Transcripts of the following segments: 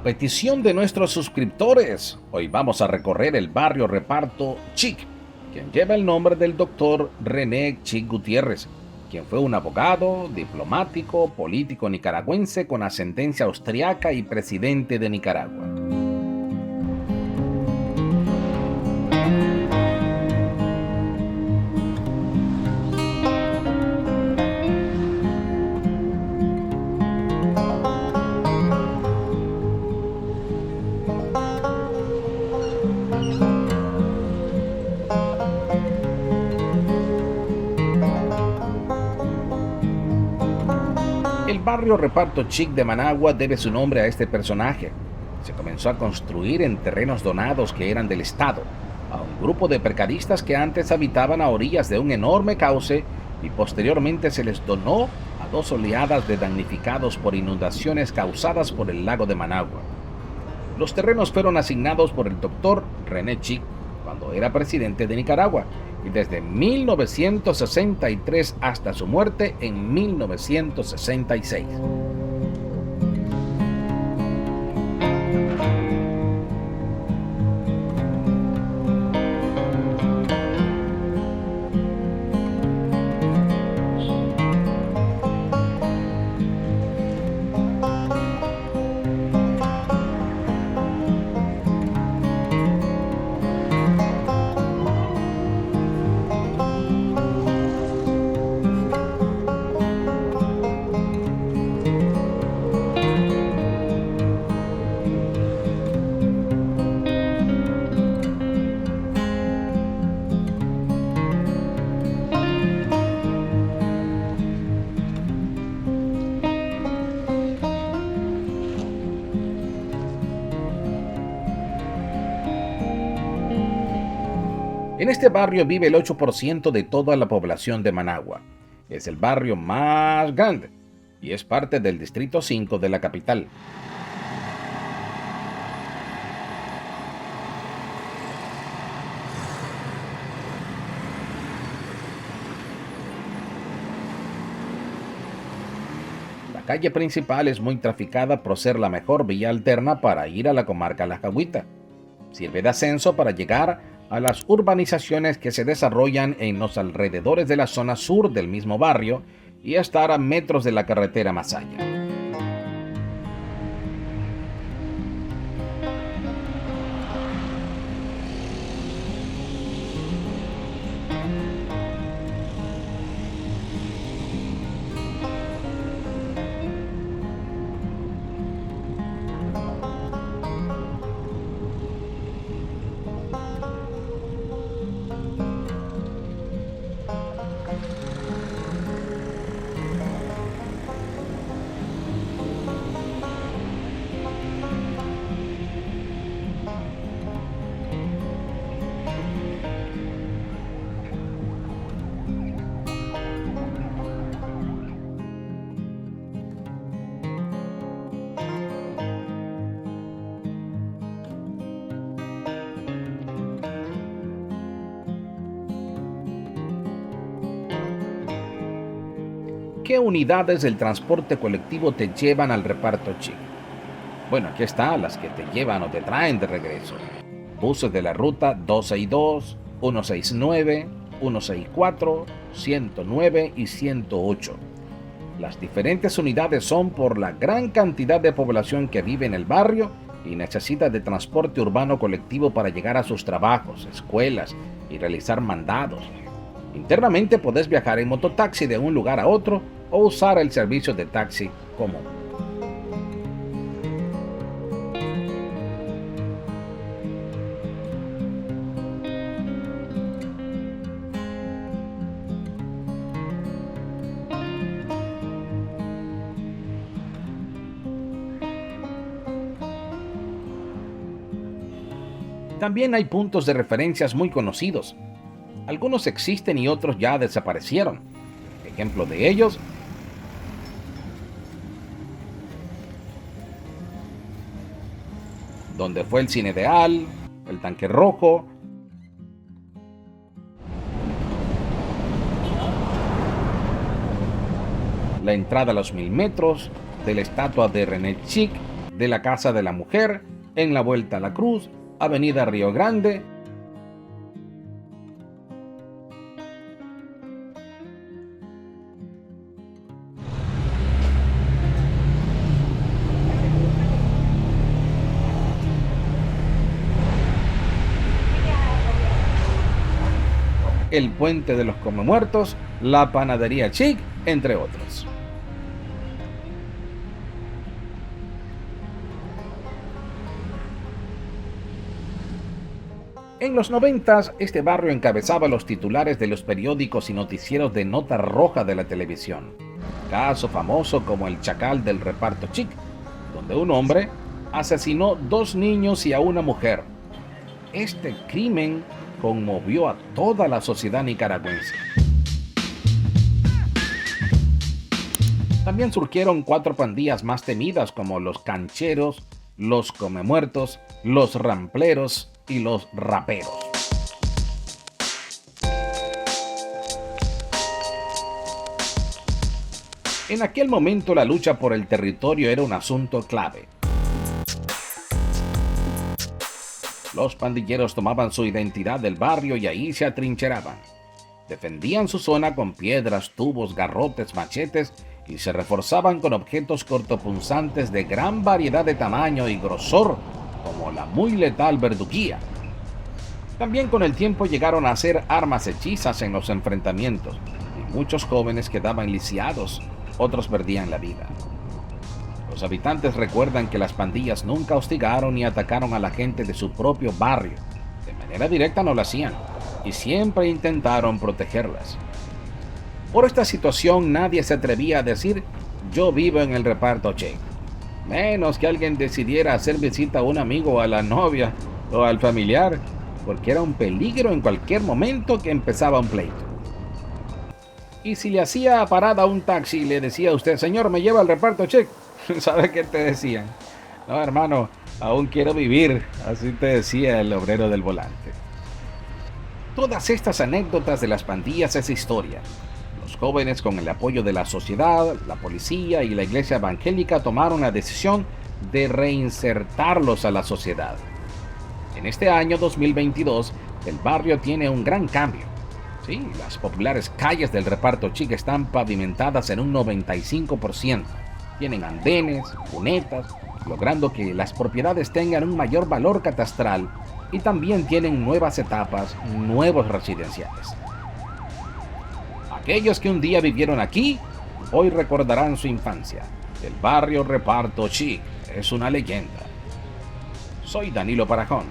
A petición de nuestros suscriptores, hoy vamos a recorrer el barrio Reparto Chic, quien lleva el nombre del doctor René Chic Gutiérrez, quien fue un abogado, diplomático, político nicaragüense con ascendencia austriaca y presidente de Nicaragua. El barrio Reparto Chic de Managua debe su nombre a este personaje. Se comenzó a construir en terrenos donados que eran del Estado, a un grupo de precaristas que antes habitaban a orillas de un enorme cauce y posteriormente se les donó a 2 oleadas de damnificados por inundaciones causadas por el lago de Managua. Los terrenos fueron asignados por el doctor René Chic cuando era presidente de Nicaragua y desde 1963 hasta su muerte en 1966. En este barrio vive el 8% de toda la población de Managua. Es el barrio más grande y es parte del Distrito 5 de la capital. La calle principal es muy traficada por ser la mejor vía alterna para ir a la comarca La Cahuita. Sirve de ascenso para llegar a las urbanizaciones que se desarrollan en los alrededores de la zona sur del mismo barrio y estar a metros de la carretera más allá. ¿Qué unidades del transporte colectivo te llevan al Reparto Chic? Bueno, aquí están las que te llevan o te traen de regreso. Buses de la ruta 262, 169, 164, 109 y 108. Las diferentes unidades son por la gran cantidad de población que vive en el barrio y necesita de transporte urbano colectivo para llegar a sus trabajos, escuelas y realizar mandados. Internamente podés viajar en mototaxi de un lugar a otro o usar el servicio de taxi común. También hay puntos de referencias muy conocidos. Algunos existen y otros ya desaparecieron. Ejemplo de ellos, donde fue el Cine Ideal, el Tanque Rojo, la entrada a los 1000 metros, de la estatua de René Chic de la Casa de la Mujer, en la Vuelta a la Cruz, Avenida Río Grande. El Puente de los Comemuertos, la Panadería Chic, entre otros. En los 90, este barrio encabezaba los titulares de los periódicos y noticieros de nota roja de la televisión. Caso famoso como el Chacal del Reparto Chic, donde un hombre asesinó 2 niños y a una mujer. Este crimen conmovió a toda la sociedad nicaragüense. También surgieron 4 pandillas más temidas como los cancheros, los comemuertos, los rampleros y los raperos. En aquel momento la lucha por el territorio era un asunto clave. Los pandilleros tomaban su identidad del barrio y ahí se atrincheraban. Defendían su zona con piedras, tubos, garrotes, machetes y se reforzaban con objetos cortopunzantes de gran variedad de tamaño y grosor, como la muy letal verduguía. También con el tiempo llegaron a ser armas hechizas en los enfrentamientos y muchos jóvenes quedaban lisiados, otros perdían la vida. Los habitantes recuerdan que las pandillas nunca hostigaron ni atacaron a la gente de su propio barrio. De manera directa no lo hacían y siempre intentaron protegerlas. Por esta situación nadie se atrevía a decir yo vivo en el Reparto Chic. Menos que alguien decidiera hacer visita a un amigo o a la novia o al familiar, porque era un peligro en cualquier momento que empezaba un pleito. Y si le hacía parada a un taxi y le decía a usted, señor, ¿me lleva al Reparto Chic? ¿Sabe qué te decían? No, hermano, aún quiero vivir. Así te decía el obrero del volante. Todas estas anécdotas de las pandillas es historia. Los jóvenes, con el apoyo de la sociedad, la policía y la iglesia evangélica, tomaron la decisión de reinsertarlos a la sociedad. En este año 2022, el barrio tiene un gran cambio. Sí, las populares calles del Reparto Chic están pavimentadas en un 95%. Tienen andenes, cunetas, logrando que las propiedades tengan un mayor valor catastral y también tienen nuevas etapas, nuevos residenciales. Aquellos que un día vivieron aquí, hoy recordarán su infancia. El barrio Reparto Chic es una leyenda. Soy Danilo Parajón.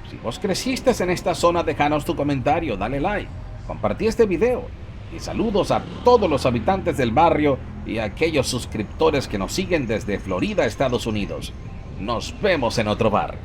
Si vos creciste en esta zona, déjanos tu comentario, dale like, compartí este video y saludos a todos los habitantes del barrio y a aquellos suscriptores que nos siguen desde Florida, Estados Unidos. Nos vemos en otro barrio.